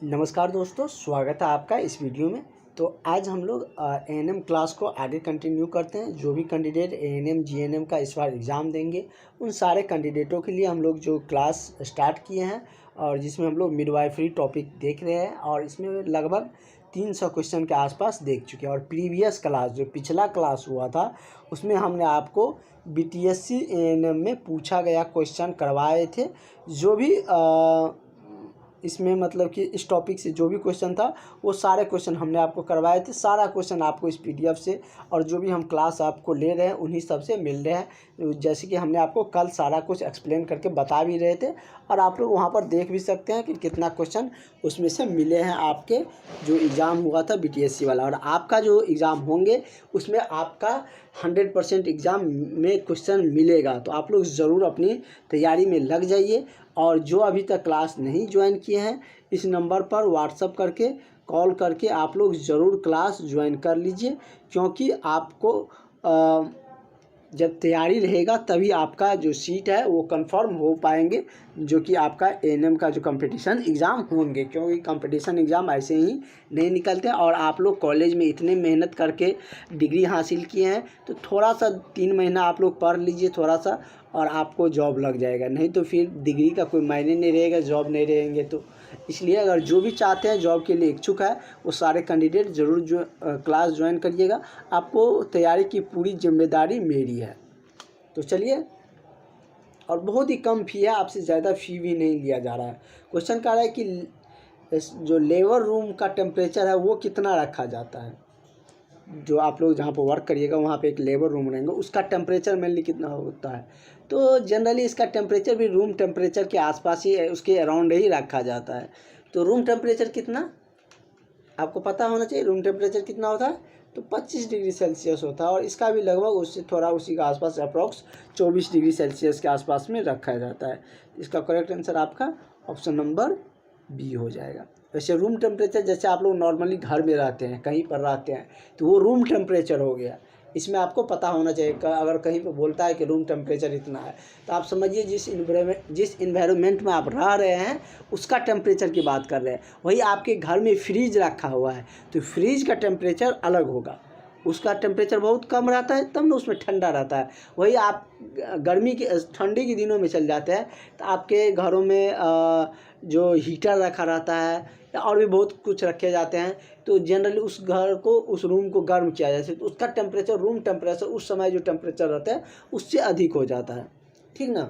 नमस्कार दोस्तों, स्वागत है आपका इस वीडियो में। तो आज हम लोग एएनएम क्लास को आगे कंटिन्यू करते हैं। जो भी कैंडिडेट एएनएम जीएनएम का इस बार एग्ज़ाम देंगे, उन सारे कैंडिडेटों के लिए हम लोग जो क्लास स्टार्ट किए हैं और जिसमें हम लोग मिडवाइफरी टॉपिक देख रहे हैं और इसमें लगभग 300 क्वेश्चन के आसपास देख चुके हैं। और प्रीवियस क्लास जो पिछला क्लास हुआ था उसमें हमने आपको बीटीएससी एएनएम में पूछा गया क्वेश्चन करवाए थे। जो भी इसमें मतलब कि इस टॉपिक से जो भी क्वेश्चन था वो सारे क्वेश्चन हमने आपको करवाए थे। सारा क्वेश्चन आपको इस पीडीएफ से और जो भी हम क्लास आपको ले रहे हैं उन्हीं सब से मिल रहे हैं। जैसे कि हमने आपको कल सारा कुछ एक्सप्लेन करके बता भी रहे थे और आप लोग वहाँ पर देख भी सकते हैं कि कितना क्वेश्चन उसमें से मिले हैं आपके जो एग्ज़ाम हुआ था बीटीएससी वाला। और आपका जो एग्ज़ाम होंगे उसमें आपका 100% एग्ज़ाम में क्वेश्चन मिलेगा। तो आप लोग ज़रूर अपनी तैयारी में लग जाइए। और जो अभी तक क्लास नहीं ज्वाइन किए हैं, इस नंबर पर व्हाट्सअप करके कॉल करके आप लोग ज़रूर क्लास ज्वाइन कर लीजिए, क्योंकि आपको जब तैयारी रहेगा तभी आपका जो सीट है वो कंफर्म हो पाएंगे, जो कि आपका एएनएम का जो कंपटीशन एग्ज़ाम होंगे। क्योंकि कंपटीशन एग्ज़ाम ऐसे ही नहीं निकलते हैं और आप लोग कॉलेज में इतने मेहनत करके डिग्री हासिल किए हैं, तो थोड़ा सा 3 महीना आप लोग पढ़ लीजिए थोड़ा सा और आपको जॉब लग जाएगा। नहीं तो फिर डिग्री का कोई मायने नहीं रहेगा, जॉब नहीं रहेंगे। तो इसलिए अगर जो भी चाहते हैं जॉब के लिए इच्छुक है वो सारे कैंडिडेट ज़रूर जो क्लास ज्वाइन करिएगा। आपको तैयारी की पूरी जिम्मेदारी मेरी है। तो चलिए, और बहुत ही कम फ़ी है, आपसे ज़्यादा फ़ी भी नहीं लिया जा रहा है। क्वेश्चन कह रहा है कि जो लेबर रूम का टेम्परेचर है वो कितना रखा जाता है। जो आप लोग जहाँ पर वर्क करिएगा वहाँ पे एक लेबर रूम रहेंगे, उसका टेम्परेचर मेनली कितना होता है। तो जनरली इसका टेम्परेचर भी रूम टेम्परेचर के आसपास ही, उसके अराउंड ही रखा जाता है। तो रूम टेम्परेचर कितना आपको पता होना चाहिए। रूम टेम्परेचर कितना होता है, तो 25 डिग्री सेल्सियस होता है और इसका भी लगभग उससे थोड़ा उसी के आसपास अप्रॉक्स 24 डिग्री सेल्सियस के आसपास में रखा जाता है। इसका करेक्ट आंसर आपका ऑप्शन नंबर बी हो जाएगा। वैसे रूम टेम्परेचर जैसे आप लोग नॉर्मली घर में रहते हैं, कहीं पर रहते हैं, तो वो रूम टेम्परेचर हो गया। इसमें आपको पता होना चाहिए। अगर कहीं पर बोलता है कि रूम टेम्परेचर इतना है, तो आप समझिए जिस इन्वायरमेंट में आप रह रहे हैं उसका टेम्परेचर की बात कर रहे हैं। वही आपके घर में फ्रीज रखा हुआ है तो फ्रीज का टेम्परेचर अलग होगा, उसका टेम्परेचर बहुत कम रहता है, तब ना उसमें ठंडा रहता है। वही आप ठंडी के दिनों में चल जाते हैं तो आपके घरों में जो हीटर रखा रहता है या और भी बहुत कुछ रखे जाते हैं, तो जनरली उस घर को, उस रूम को गर्म किया जाता है, तो उसका टेम्परेचर, रूम टेम्परेचर उस समय जो टेम्परेचर रहता है उससे अधिक हो जाता है। ठीक ना।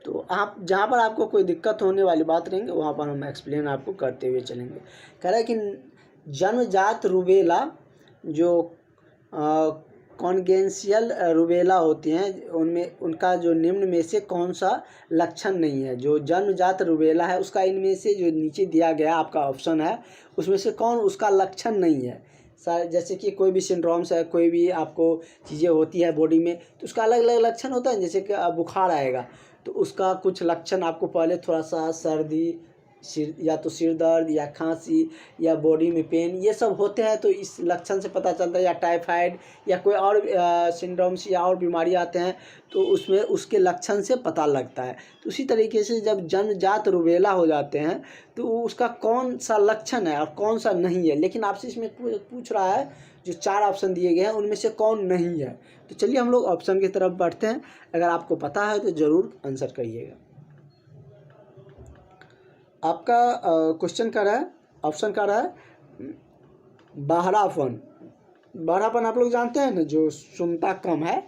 तो आप जहाँ पर आपको कोई दिक्कत होने वाली बात रहेंगे वहाँ पर हम एक्सप्लेन आपको करते हुए चलेंगे। कह रहा है कि जन्मजात रूबेला जो कॉन्गेनियल रूबेला होती हैं उनमें उनका जो निम्न में से कौन सा लक्षण नहीं है। जो जन्मजात रूबेला है उसका इनमें से जो नीचे दिया गया आपका ऑप्शन है उसमें से कौन उसका लक्षण नहीं है। जैसे कि कोई भी सिंड्रोम्स है, कोई भी आपको चीज़ें होती है बॉडी में, तो उसका अलग अलग लक्षण होता है। जैसे कि बुखार आएगा तो उसका कुछ लक्षण आपको पहले थोड़ा सा सर्दी, या तो सिर दर्द या खांसी या बॉडी में पेन, ये सब होते हैं, तो इस लक्षण से पता चलता है। या टाइफाइड या कोई और सिंड्रोम्स या और बीमारी आते हैं तो उसमें उसके लक्षण से पता लगता है। तो उसी तरीके से जब जन्मजात रूबेला हो जाते हैं तो उसका कौन सा लक्षण है और कौन सा नहीं है। लेकिन आपसे इसमें पूछ रहा है जो 4 ऑप्शन दिए गए हैं उनमें से कौन नहीं है। तो चलिए हम लोग ऑप्शन की तरफ बढ़ते हैं। अगर आपको पता है तो ज़रूर आंसर करिएगा। आपका क्वेश्चन कर रहा है, ऑप्शन कर रहा है बहरापन। बहरापन आप लोग जानते हैं ना, जो सुनता कम है,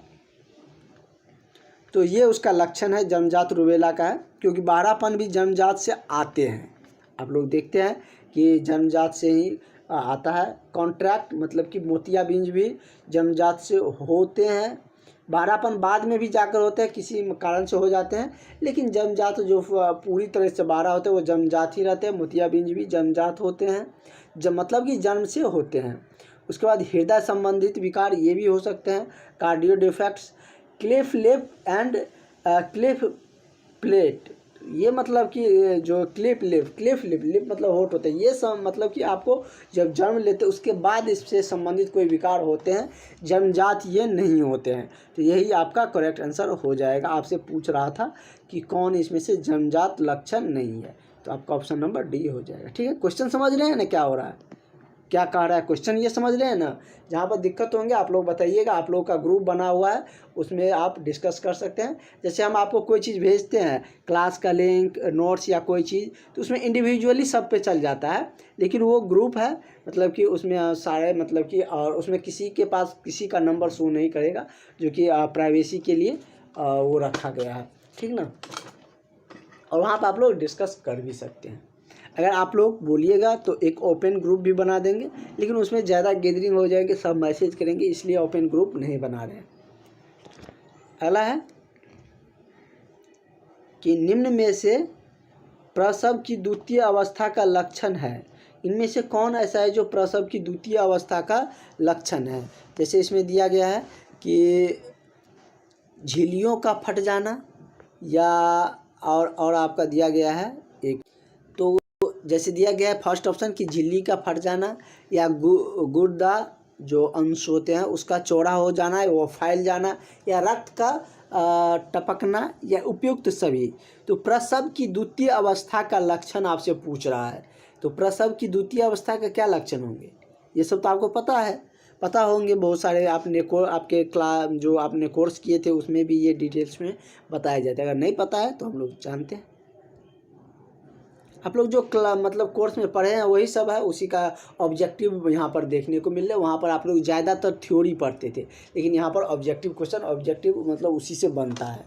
तो ये उसका लक्षण है, जन्मजात रूबेला का है। क्योंकि बहरापन भी जन्मजात से आते हैं। आप लोग देखते हैं कि जन्मजात से ही आता है। कॉन्ट्रैक्ट मतलब कि मोतियाबिंद भी जन्मजात से होते हैं। बहरापन बाद में भी जाकर होते हैं, किसी कारण से हो जाते हैं, लेकिन जन्मजात जो पूरी तरह से बहरा होते हैं वो जन्मजात ही रहते हैं। मोतियाबिंद भी जन्मजात होते हैं, जब मतलब कि जन्म से होते हैं। उसके बाद हृदय संबंधित विकार ये भी हो सकते हैं। Cardio defects, cleft lip and cleft palate, ये मतलब कि जो क्लेफ लिप मतलब होठ होते हैं, ये सब मतलब कि आपको जब जन्म लेते उसके बाद इससे संबंधित कोई विकार होते हैं, जन्मजात ये नहीं होते हैं। तो यही आपका करेक्ट आंसर हो जाएगा। आपसे पूछ रहा था कि कौन इसमें से जन्मजात लक्षण नहीं है। तो आपका ऑप्शन नंबर डी हो जाएगा। ठीक है, क्वेश्चन समझ रहे हैं ना क्या हो रहा है, क्या कह रहा है क्वेश्चन, ये समझ रहे हैं ना। जहाँ पर दिक्कत होंगे आप लोग बताइएगा, आप लोगों का ग्रुप बना हुआ है उसमें आप डिस्कस कर सकते हैं। जैसे हम आपको कोई चीज़ भेजते हैं, क्लास का लिंक, नोट्स या कोई चीज़, तो उसमें इंडिविजुअली सब पे चल जाता है, लेकिन वो ग्रुप है मतलब कि उसमें सारे मतलब कि और उसमें किसी के पास किसी का नंबर शो नहीं करेगा, जो कि प्राइवेसी के लिए वो रखा गया है। ठीक ना, और वहाँ पर आप लोग डिस्कस कर भी सकते हैं। अगर आप लोग बोलिएगा तो एक ओपन ग्रुप भी बना देंगे, लेकिन उसमें ज़्यादा गैदरिंग हो जाएगी, सब मैसेज करेंगे, इसलिए ओपन ग्रुप नहीं बना रहे हैं। अगला है कि निम्न में से प्रसव की द्वितीय अवस्था का लक्षण है, इनमें से कौन ऐसा है जो प्रसव की द्वितीय अवस्था का लक्षण है। जैसे इसमें दिया गया है कि झिल्लियों का फट जाना, या और आपका दिया गया है एक, तो जैसे दिया गया है फर्स्ट ऑप्शन कि झिल्ली का फट जाना, या गुर्दा जो अंश होते हैं उसका चौड़ा हो जाना, वो फैल जाना, या रक्त का टपकना, या उपयुक्त सभी। तो प्रसव की द्वितीय अवस्था का लक्षण आपसे पूछ रहा है, तो प्रसव की द्वितीय अवस्था का क्या लक्षण होंगे, ये सब तो आपको पता होंगे, बहुत सारे आपने आपके क्लास जो आपने कोर्स किए थे उसमें भी ये डिटेल्स में बताया जाता है। अगर नहीं पता है तो हम लोग जानते हैं, आप लोग जो मतलब कोर्स में पढ़े हैं वही सब है, उसी का ऑब्जेक्टिव यहाँ पर देखने को मिल रहा है। वहाँ पर आप लोग ज़्यादातर थ्योरी पढ़ते थे, लेकिन यहाँ पर ऑब्जेक्टिव क्वेश्चन, ऑब्जेक्टिव मतलब उसी से बनता है।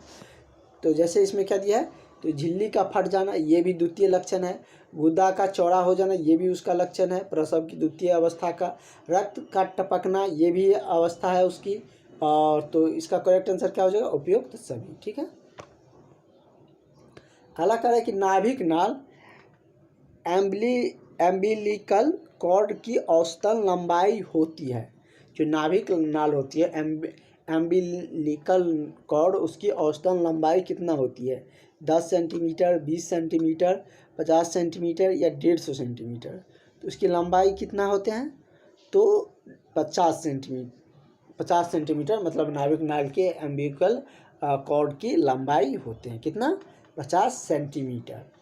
तो जैसे इसमें क्या दिया है, तो झिल्ली का फट जाना ये भी द्वितीय लक्षण है, गुदा का चौड़ा हो जाना ये भी उसका लक्षण है प्रसव की द्वितीय अवस्था का, रक्त का टपकना ये भी अवस्था है उसकी, और तो इसका करेक्ट आंसर क्या हो जाएगा, उपयुक्त सभी। ठीक है, अगला कह रहा है कि नाभिक नाल एम्बिलिकल कॉर्ड की औसतन लंबाई होती है। जो नाभिक नाल होती है एम्बिलिकल कॉर्ड, उसकी औसतन लंबाई कितना होती है, 10 सेंटीमीटर, 20 सेंटीमीटर, 50 सेंटीमीटर या 150 सेंटीमीटर। तो उसकी लंबाई कितना होते हैं, तो 50 सेंटीमीटर मतलब नाभिक नाल के एम्बिलिकल कॉर्ड की लंबाई होते हैं कितना, 50 सेंटीमीटर।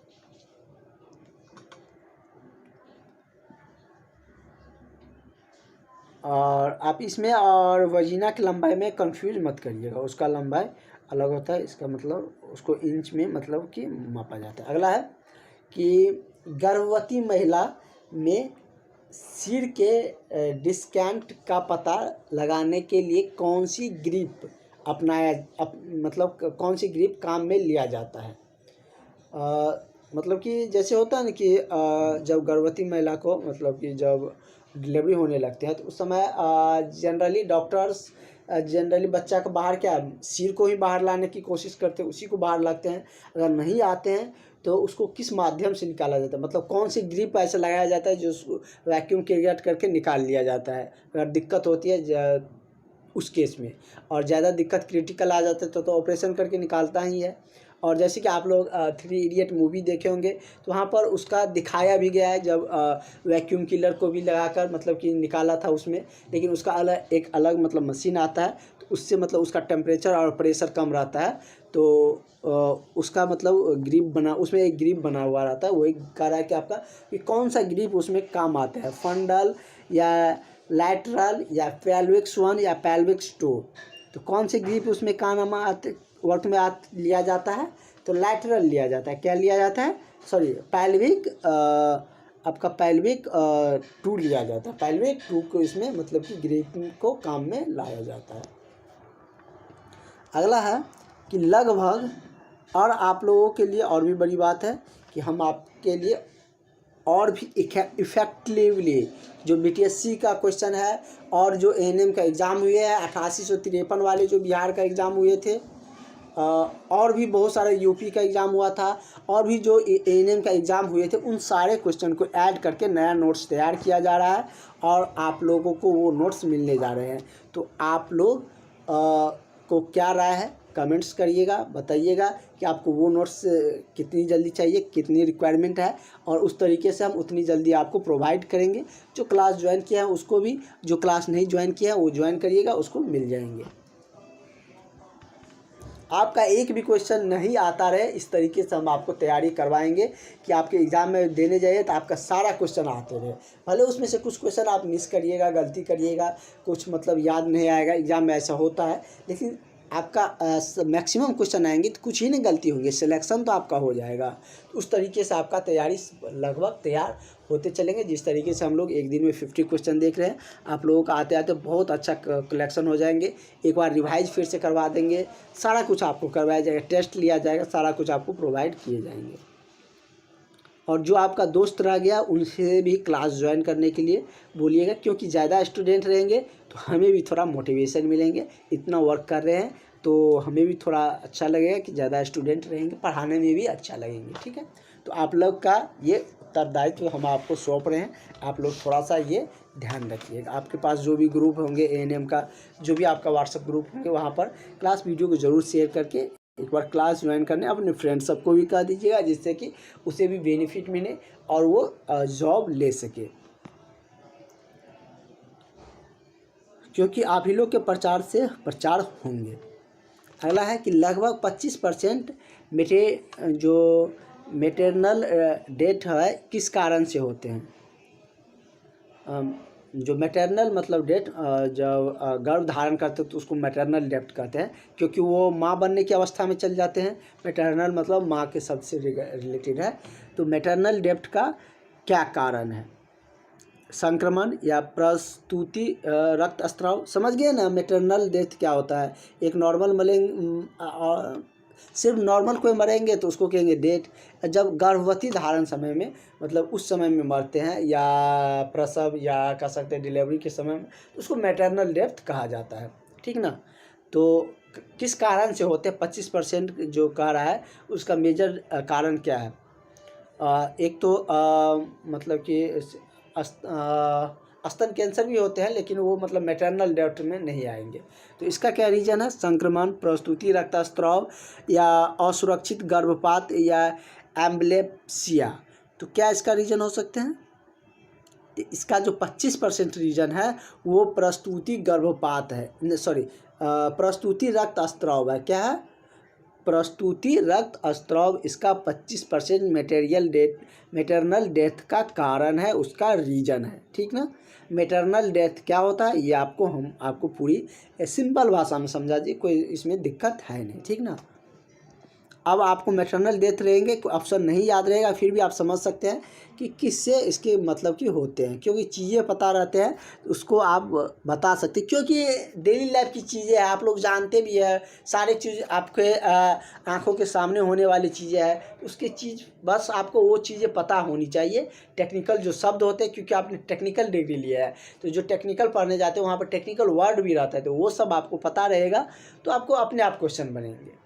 और आप इसमें और वजीना की लंबाई में कंफ्यूज मत करिएगा, उसका लंबाई अलग होता है, इसका मतलब उसको इंच में मतलब कि मापा जाता है। अगला है कि गर्भवती महिला में सिर के डिस्केंट का पता लगाने के लिए कौन सी ग्रिप मतलब कौन सी ग्रिप काम में लिया जाता है। मतलब कि जैसे होता है ना कि जब गर्भवती महिला को मतलब कि जब डिलीवरी होने लगते हैं तो उस समय जनरली डॉक्टर्स जनरली बच्चा को बाहर क्या सिर को ही बाहर लाने की कोशिश करते हैं, उसी को बाहर लाते हैं। अगर नहीं आते हैं तो उसको किस माध्यम से निकाला जाता है, मतलब कौन सी ग्रिप ऐसा लगाया जाता है जो उसको वैक्यूम क्रिएट करके निकाल लिया जाता है। अगर दिक्कत होती है उस केस में, और ज़्यादा दिक्कत क्रिटिकल आ जाता है तो ऑपरेशन करके निकालता ही है। और जैसे कि आप लोग 3 इडियट मूवी देखे होंगे तो वहाँ पर उसका दिखाया भी गया है, जब वैक्यूम किलर को भी लगाकर मतलब कि निकाला था उसमें, लेकिन उसका एक अलग मतलब मशीन आता है, तो उससे मतलब उसका टेम्परेचर और प्रेशर कम रहता है, तो उसका मतलब ग्रिप बना, उसमें एक ग्रिप बना हुआ रहता है। वही कह रहा है कि आपका कि कौन सा ग्रिप उसमें काम आता है, फंडल या लैटरल या पेल्विक 1 या पेल्विक 2। तो कौन से ग्रिप उसमें काम आते वर्क में लिया जाता है, तो लैटरल लिया जाता है। क्या लिया जाता है, सॉरी पेल्विक आपका पेल्विक 2 लिया जाता है। पेल्विक 2 को इसमें मतलब कि ग्रिप को काम में लाया जाता है। अगला है कि लगभग, और आप लोगों के लिए और भी बड़ी बात है कि हम आपके लिए और भी इफेक्टिवली जो बीटीएससी का क्वेश्चन है और जो एएनएम का एग्ज़ाम हुए हैं 8853 वाले जो बिहार का एग्ज़ाम हुए थे, और भी बहुत सारे यूपी का एग्ज़ाम हुआ था, और भी जो एएनएम का एग्ज़ाम हुए थे, उन सारे क्वेश्चन को ऐड करके नया नोट्स तैयार किया जा रहा है और आप लोगों को वो नोट्स मिलने जा रहे हैं। तो आप लोग को क्या राय है कमेंट्स करिएगा, बताइएगा कि आपको वो नोट्स कितनी जल्दी चाहिए, कितनी रिक्वायरमेंट है, और उस तरीके से हम उतनी जल्दी आपको प्रोवाइड करेंगे। जो क्लास ज्वाइन किया है उसको भी, जो क्लास नहीं ज्वाइन किया है वो ज्वाइन करिएगा, उसको मिल जाएंगे। आपका एक भी क्वेश्चन नहीं आता रहे, इस तरीके से हम आपको तैयारी करवाएंगे कि आपके एग्ज़ाम में देने जाइए तो आपका सारा क्वेश्चन आते रहे। भले उसमें से कुछ क्वेश्चन आप मिस करिएगा, गलती करिएगा, कुछ मतलब याद नहीं आएगा, एग्ज़ाम में ऐसा होता है, लेकिन आपका मैक्सिमम क्वेश्चन आएंगे तो कुछ ही नहीं गलती होंगी, सिलेक्शन तो आपका हो जाएगा। उस तरीके से आपका तैयारी लगभग तैयार होते चलेंगे। जिस तरीके से हम लोग एक दिन में 50 क्वेश्चन देख रहे हैं, आप लोगों का आते आते बहुत अच्छा कलेक्शन हो जाएंगे। एक बार रिवाइज फिर से करवा देंगे, सारा कुछ आपको करवाया जाएगा, टेस्ट लिया जाएगा, सारा कुछ आपको प्रोवाइड किए जाएंगे। और जो आपका दोस्त रह गया उनसे भी क्लास ज्वाइन करने के लिए बोलिएगा, क्योंकि ज़्यादा स्टूडेंट रहेंगे तो हमें भी थोड़ा मोटिवेशन मिलेंगे। इतना वर्क कर रहे हैं तो हमें भी थोड़ा अच्छा लगेगा कि ज़्यादा स्टूडेंट रहेंगे, पढ़ाने में भी अच्छा लगेंगे। ठीक है, तो आप लोग का ये उत्तरदायित्व हम आपको सौंप रहे हैं, आप लोग थोड़ा सा ये ध्यान रखिएगा। आपके पास जो भी ग्रुप होंगे एएनएम का, जो भी आपका व्हाट्सएप ग्रुप होंगे, वहाँ पर क्लास वीडियो को ज़रूर शेयर करके एक बार क्लास ज्वाइन करने अपने फ्रेंड सबको भी कह दीजिएगा, जिससे कि उसे भी बेनिफिट मिले और वो जॉब ले सके। क्योंकि आप ही लोग के प्रचार से प्रचार होंगे। अगला है कि लगभग 25% जो मेटरनल डेथ है किस कारण से होते हैं। जो मैटरनल मतलब डेथ, जब गर्भ धारण करते हैं तो उसको मैटरनल डेथ कहते हैं, क्योंकि वो माँ बनने की अवस्था में चल जाते हैं। मैटरनल मतलब माँ के शब्द से रिलेटेड है। तो मैटरनल डेथ का क्या कारण है? संक्रमण या प्रसूति, रक्तस्राव, समझ गए ना मैटरनल डेथ क्या होता है। एक नॉर्मल सिर्फ नॉर्मल कोई मरेंगे तो उसको कहेंगे डेथ। जब गर्भवती धारण समय में, मतलब उस समय में मरते हैं, या प्रसव या कह सकते हैं डिलीवरी के समय में, उसको मैटरनल डेथ कहा जाता है। ठीक ना। तो किस कारण से होते हैं? 25% जो कह रहा है उसका मेजर कारण क्या है? एक तो मतलब कि स्तन कैंसर भी होते हैं, लेकिन वो मतलब मैटरनल डेथ में नहीं आएंगे। तो इसका क्या रीज़न है? संक्रमण, प्रसूति, रक्तस्राव या असुरक्षित गर्भपात या एम्ब्लेसिया। तो क्या इसका रीज़न हो सकते हैं? तो इसका जो 25% रीज़न है वो प्रसूति गर्भपात है, सॉरी प्रसूति रक्तस्राव है। क्या है? प्रसूति रक्तस्राव इसका 25% मैटरनल डेथ का कारण है, उसका रीजन है। ठीक ना। मैटरनल डेथ क्या होता है ये आपको पूरी सिंपल भाषा में समझा दी, कोई इसमें दिक्कत है नहीं। ठीक ना। अब आपको मैटरनल डेथ रहेंगे, कोई ऑप्शन नहीं याद रहेगा, फिर भी आप समझ सकते हैं कि किससे इसके मतलब कि होते हैं, क्योंकि चीज़ें पता रहते हैं तो उसको आप बता सकते हैं, क्योंकि डेली लाइफ की चीज़ें हैं, आप लोग जानते भी हैं। सारी चीज़ आपके आंखों के सामने होने वाली चीज़ें हैं, उसकी चीज़ बस आपको वो चीज़ें पता होनी चाहिए। टेक्निकल जो शब्द होते हैं, क्योंकि आपने टेक्निकल डिग्री लिया है, तो जो टेक्निकल पढ़ने जाते हैं वहाँ पर टेक्निकल वर्ड भी रहता है, तो वो सब आपको पता रहेगा तो आपको अपने आप क्वेश्चन बनेंगे।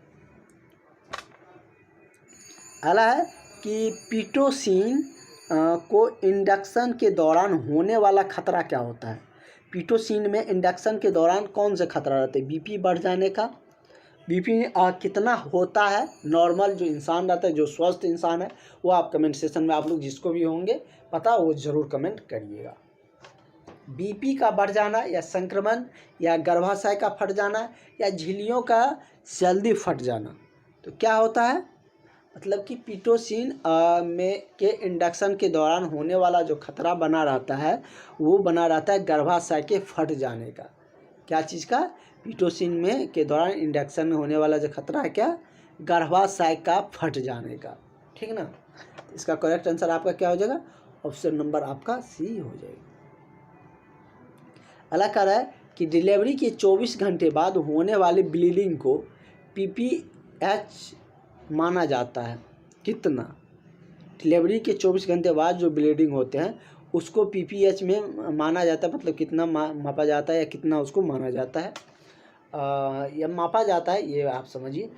अगला है कि पीटोसिन को इंडक्शन के दौरान होने वाला खतरा क्या होता है? पीटोसिन में इंडक्शन के दौरान कौन से खतरा रहते हैं? बीपी बढ़ जाने का। बीपी कितना होता है? नॉर्मल जो इंसान रहता है, जो स्वस्थ इंसान है, वो आप कमेंट सेक्शन में आप लोग जिसको भी होंगे पता वो ज़रूर कमेंट करिएगा। बीपी का बढ़ जाना या संक्रमण या गर्भाशय का फट जाना या झिल्लियों का जल्दी फट जाना। तो क्या होता है? मतलब कि पीटोसिन में के इंडक्शन के दौरान होने वाला जो खतरा बना रहता है वो बना रहता है गर्भाशय के फट जाने का। क्या चीज़ का? पीटोसिन में के दौरान इंडक्शन में होने वाला जो खतरा है क्या? गर्भाशय का फट जाने का। ठीक ना। इसका करेक्ट आंसर आपका क्या हो जाएगा? ऑप्शन नंबर आपका सी हो जाएगा। अगला कह रहा है कि डिलीवरी के 24 घंटे बाद होने वाली ब्लीडिंग को पीपीएच माना जाता है। कितना? डिलीवरी के 24 घंटे बाद जो ब्लीडिंग होते हैं उसको पीपीएच में माना जाता है, मतलब कितना मापा जाता है या कितना उसको माना जाता है या मापा जाता है, ये आप समझिए।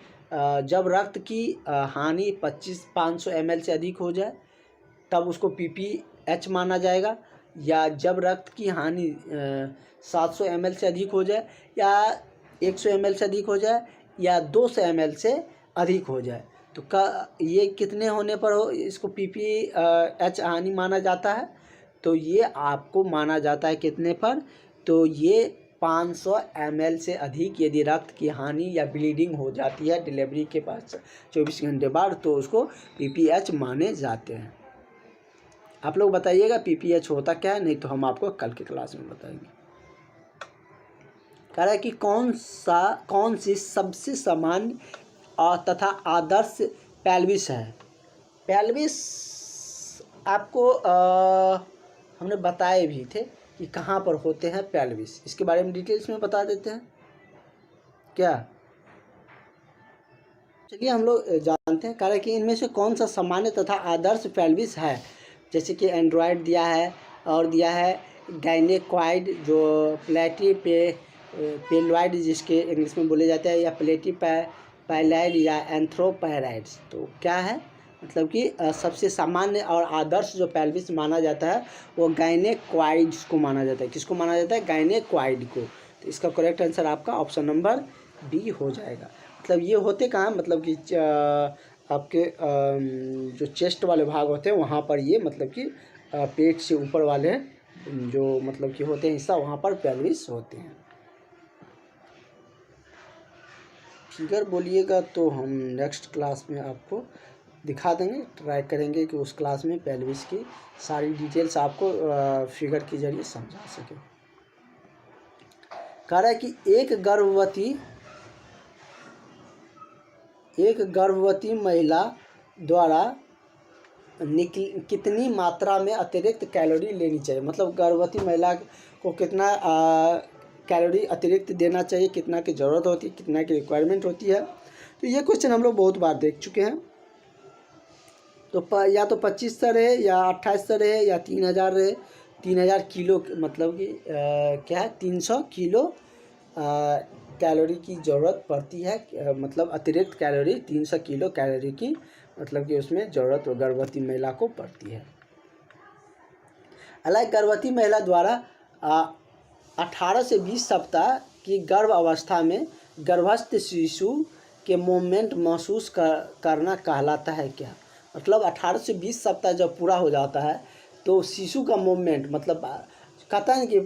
जब रक्त की हानि 500 ml से अधिक हो जाए तब उसको पीपीएच माना जाएगा, या जब रक्त की हानि 700 ml से अधिक हो जाए या 100 ml से अधिक हो जाए या 200 ml से अधिक हो जाए। तो ये कितने होने पर हो इसको पीपीएच हानि माना जाता है? तो ये आपको माना जाता है कितने पर? तो ये 500 ml से अधिक यदि रक्त की हानि या ब्लीडिंग हो जाती है डिलीवरी के 24 घंटे बाद तो उसको PPH माने जाते हैं। आप लोग बताइएगा PPH होता क्या है, नहीं तो हम आपको कल की क्लास में बताएंगे। कह रहा है कि कौन सी सबसे सामान्य तथा आदर्श पेल्विस है। पेल्विस आपको हमने बताए भी थे कि कहाँ पर होते हैं पेल्विस, इसके बारे में डिटेल्स में बता देते हैं क्या। चलिए हम लोग जानते हैं। कह रहा है कि इनमें से कौन सा सामान्य तथा आदर्श पेल्विस है, जैसे कि एंड्रॉयड दिया है और दिया है गाइनेकॉइड जो पेलॉइड जिसके इंग्लिश में बोले जाते हैं, या पैलाइड या एंथ्रोपैराइड्स। तो क्या है मतलब कि सबसे सामान्य और आदर्श जो पेल्विस माना जाता है वो गाइनेकॉइड्स को माना जाता है। किसको माना जाता है? गाइनेकॉइड को। तो इसका करेक्ट आंसर आपका ऑप्शन नंबर बी हो जाएगा। मतलब ये होते कहाँ, मतलब कि आपके जो चेस्ट वाले भाग होते हैं वहाँ पर ये मतलब कि पेट से ऊपर वाले जो मतलब कि होते हैं हिस्सा, वहाँ पर पेल्विस होते हैं। फिगर बोलिएगा तो हम नेक्स्ट क्लास में आपको दिखा देंगे, ट्राई करेंगे कि उस क्लास में पेल्विस की सारी डिटेल्स आपको फिगर के जरिए समझा सके। कह रहा है कि एक गर्भवती महिला द्वारा कितनी मात्रा में अतिरिक्त कैलोरी लेनी चाहिए। मतलब गर्भवती महिला को कितना कैलोरी अतिरिक्त देना चाहिए, कितना की ज़रूरत होती है, कितना की रिक्वायरमेंट होती है। तो ये क्वेश्चन हम लोग बहुत बार देख चुके हैं। तो या तो 2500 रहे या 2800 रहे या 3000 रहे। 3000 किलो मतलब कि क्या है 300 किलो कैलोरी की ज़रूरत पड़ती है। मतलब अतिरिक्त कैलोरी 300 किलो कैलोरी की मतलब कि उसमें ज़रूरत गर्भवती महिला को पड़ती है। हालांकि गर्भवती महिला द्वारा 18 से 20 सप्ताह की गर्भ अवस्था में गर्भस्थ शिशु के मूवमेंट महसूस करना कहलाता है क्या। मतलब 18 से 20 सप्ताह जब पूरा हो जाता है तो शिशु का मूवमेंट मतलब कहता है कि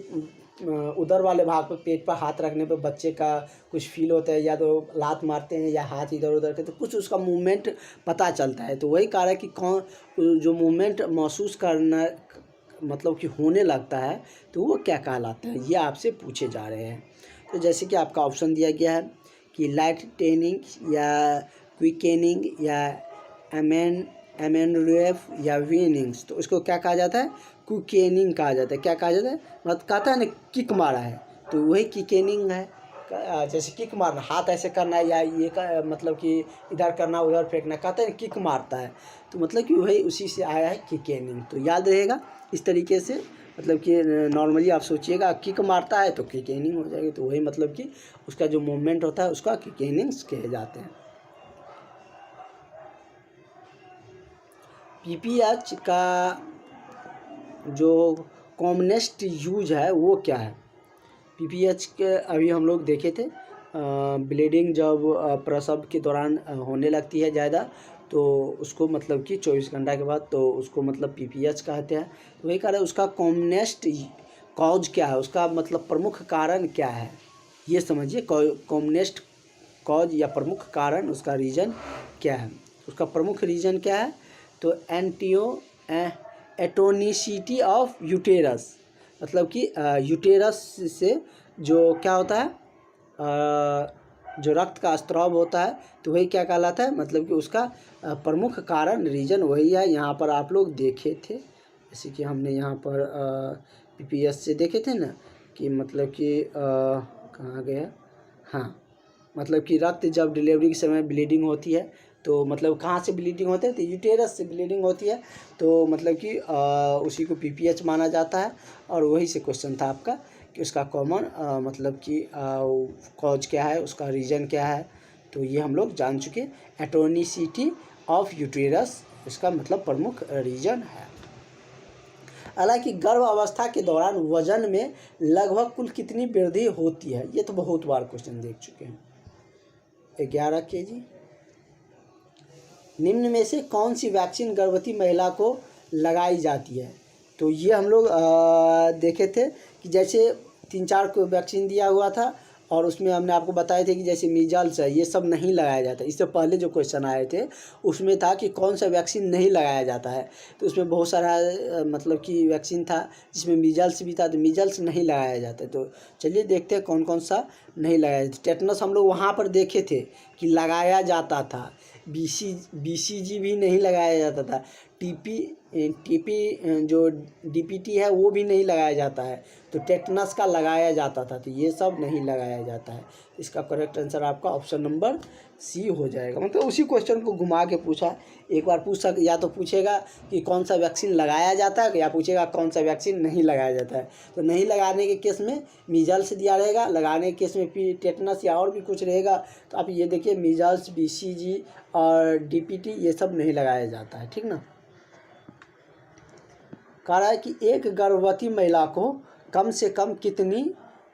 उधर वाले भाग पर पेट पर हाथ रखने पर बच्चे का कुछ फील होता है, या तो लात मारते हैं या हाथ इधर उधर के, तो कुछ उसका मूवमेंट पता चलता है। तो वही कह रहा है कि कौन जो मूवमेंट महसूस करना मतलब कि होने लगता है तो वो क्या कहलाता है, ये आपसे पूछे जा रहे हैं। तो जैसे कि आपका ऑप्शन दिया गया है कि लाइटनिंग या क्विकेनिंग या एमेनरेफ या वीनिंग्स। तो इसको क्या कहा जाता है? क्विकेनिंग कहा जाता है। क्या कहा जाता है? मतलब कहता है ना किक मारा है, तो वही क्विकेनिंग है। जैसे किक मारना, हाथ ऐसे करना या ये मतलब कि इधर करना उधर फेंकना, कहते हैं किक मारता है, तो मतलब कि वही उसी से आया है क्विकेनिंग। तो याद रहेगा इस तरीके से, मतलब कि नॉर्मली आप सोचिएगा किक मारता है तो क्विकेनिंग हो जाएगी। तो वही मतलब कि उसका जो मूवमेंट होता है उसका क्विकेनिंग्स कहे जाते हैं। PPH का जो कॉमनेस्ट यूज है वो क्या है? PPH के अभी हम लोग देखे थे, ब्लीडिंग जब प्रसव के दौरान होने लगती है ज़्यादा, तो उसको मतलब कि 24 घंटा के बाद तो उसको मतलब PPH कहते हैं। तो वही कह रहे हैं उसका कॉमनेस्ट कॉज क्या है, उसका मतलब प्रमुख कारण क्या है, ये समझिए। कॉमनेस्ट कॉज या प्रमुख कारण, उसका रीज़न क्या है। उसका प्रमुख रीज़न क्या है? तो एटोनिसिटी ऑफ यूटेरस, मतलब कि यूटेरस से जो क्या होता है जो रक्त का स्त्राव होता है, तो वही क्या कहलाता है, मतलब कि उसका प्रमुख कारण रीजन वही है। यहाँ पर आप लोग देखे थे, जैसे कि हमने यहाँ पर PPS से देखे थे ना कि मतलब कि कहाँ गया, हाँ, मतलब कि रक्त जब डिलीवरी के समय ब्लीडिंग होती है तो मतलब कहाँ से ब्लीडिंग होती है, तो यूटेरस से ब्लीडिंग होती है। तो मतलब कि उसी को PPH माना जाता है। और वही से क्वेश्चन था आपका कि उसका कॉमन मतलब कि कॉज क्या है, उसका रीज़न क्या है। तो ये हम लोग जान चुके। एटोनिसिटी ऑफ यूटेरस इसका मतलब प्रमुख रीज़न है। हालांकि गर्भ अवस्था के दौरान वजन में लगभग कुल कितनी वृद्धि होती है, ये तो बहुत बार क्वेश्चन देख चुके हैं। 11 kg। निम्न में से कौन सी वैक्सीन गर्भवती महिला को लगाई जाती है? तो ये हम लोग देखे थे कि जैसे 3-4 को वैक्सीन दिया हुआ था और उसमें हमने आपको बताए थे कि जैसे मीजल्स है ये सब नहीं लगाया जाता। इससे पहले जो क्वेश्चन आए थे उसमें था कि कौन सा वैक्सीन नहीं लगाया जाता है, तो उसमें बहुत सारा मतलब कि वैक्सीन था जिसमें मीजल्स भी था, तो मीजल्स नहीं लगाया जाता। तो चलिए देखते हैं कौन कौन सा नहीं लगाया जाता। टेटनस हम लोग वहाँ पर देखे थे कि लगाया जाता था, BCG भी नहीं लगाया जाता था, टीपी जो DPT है वो भी नहीं लगाया जाता है, तो टेटनस का लगाया जाता था, तो ये सब नहीं लगाया जाता है। इसका करेक्ट आंसर आपका ऑप्शन नंबर C हो जाएगा। मतलब उसी क्वेश्चन को घुमा के पूछा, एक बार पूछ सक या तो पूछेगा कि कौन सा वैक्सीन लगाया जाता है या पूछेगा कौन सा वैक्सीन नहीं लगाया जाता है। तो नहीं लगाने के केस में मीजल्स दिया रहेगा, लगाने के केस में टेटनस या और भी कुछ रहेगा। तो आप ये देखिए मीजल्स, BCG और DPT ये सब नहीं लगाया जाता है, ठीक ना। कह रहा है कि एक गर्भवती महिला को कम से कम कितनी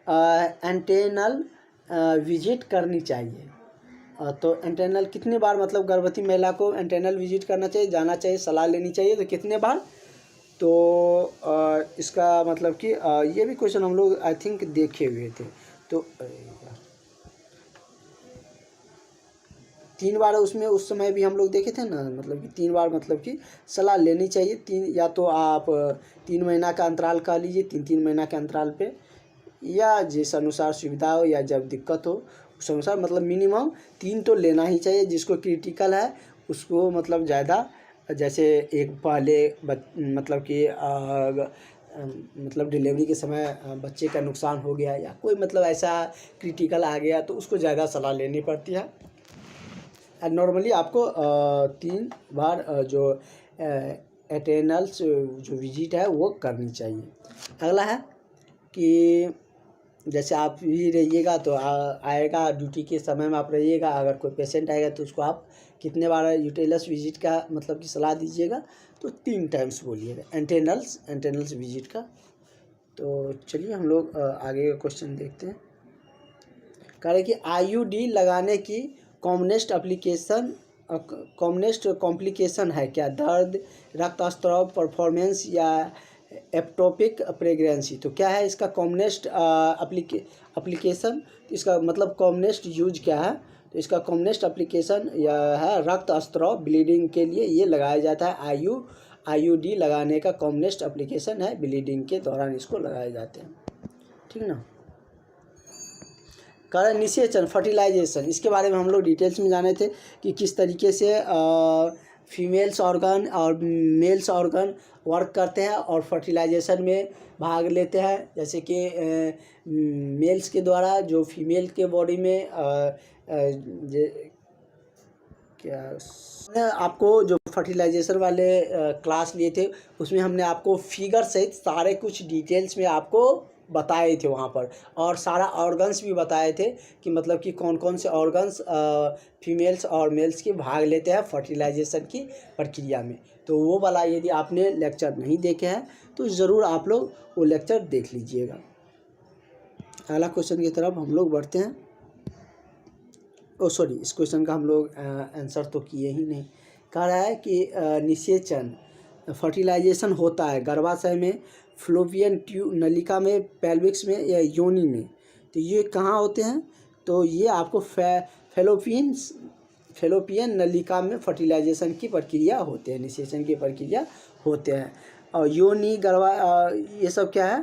एंटेनल विजिट करनी चाहिए। तो एंटेनल कितने बार, मतलब गर्भवती महिला को एंटेनल विजिट करना चाहिए, जाना चाहिए, सलाह लेनी चाहिए, तो कितने बार। तो इसका मतलब कि ये भी क्वेश्चन हम लोग आई थिंक देखे हुए थे। तो 3 बार उसमें उस समय भी हम लोग देखे थे ना, मतलब कि 3 बार मतलब कि सलाह लेनी चाहिए। 3 या तो आप 3 महीना का अंतराल कह लीजिए, 3-3 महीना के अंतराल पे, या जिस अनुसार सुविधा हो या जब दिक्कत हो उस अनुसार, मतलब मिनिमम 3 तो लेना ही चाहिए। जिसको क्रिटिकल है उसको मतलब ज़्यादा, जैसे एक पहले मतलब कि मतलब डिलीवरी के समय बच्चे का नुकसान हो गया या कोई मतलब ऐसा क्रिटिकल आ गया तो उसको ज़्यादा सलाह लेनी पड़ती है। नॉर्मली आपको 3 बार जो एटेनल्स जो विजिट है वो करनी चाहिए। अगला है कि जैसे आप भी रहिएगा तो आएगा ड्यूटी के समय में आप रहिएगा, अगर कोई पेशेंट आएगा तो उसको आप कितने बार यूटेलस विजिट का मतलब कि सलाह दीजिएगा, तो 3 टाइम्स बोलिएगा एंटेनल्स विजिट का। तो चलिए हम लोग आगे का क्वेश्चन देखते हैं। कह रहे कि IUD लगाने की कॉमनेस्ट कॉम्प्लिकेशन है क्या। दर्द, रक्तस्राव, परफॉर्मेंस या एप्टोपिक प्रेगनेंसी। तो क्या है इसका कॉमनेस्ट एप्लीकेशन, इसका मतलब कॉमनेस्ट यूज क्या है। तो इसका कॉमनेस्ट एप्लीकेशन यह है रक्तस्राव, ब्लीडिंग के लिए ये लगाया जाता है। IUD लगाने का कॉमनेस्ट एप्लीकेशन है, ब्लीडिंग के दौरान इसको लगाए जाते हैं, ठीक ना। कारण निषेचन, फर्टिलाइजेशन, इसके बारे में हम लोग डिटेल्स में जाने थे कि किस तरीके से फीमेल्स ऑर्गन और मेल्स ऑर्गन वर्क करते हैं और फर्टिलाइजेशन में भाग लेते हैं। जैसे कि मेल्स के द्वारा जो फीमेल के बॉडी में क्या आपको जो फर्टिलाइजेशन वाले क्लास लिए थे उसमें हमने आपको फिगर सहित सारे कुछ डिटेल्स में आपको बताए थे वहाँ पर, और सारा ऑर्गन्स भी बताए थे कि मतलब कि कौन कौन से ऑर्गन्स फीमेल्स और मेल्स के भाग लेते हैं फर्टिलाइजेशन की प्रक्रिया में। तो वो वाला यदि आपने लेक्चर नहीं देखे हैं तो ज़रूर आप लोग वो लेक्चर देख लीजिएगा। अगला क्वेश्चन की तरफ हम लोग बढ़ते हैं। सॉरी, इस क्वेश्चन का हम लोग आंसर तो किए ही नहीं। कह रहा है कि निषेचन फर्टिलाइजेशन होता है गर्भाशय में, फ्लोपियन ट्यूब नलिका में, पेल्विक्स में या योनि में। तो ये कहाँ होते हैं, तो ये आपको फेलोपियन नलिका में फर्टिलाइजेशन की प्रक्रिया होते हैं, निषेचन की प्रक्रिया होते हैं। और योनि, गर्भा ये सब क्या है,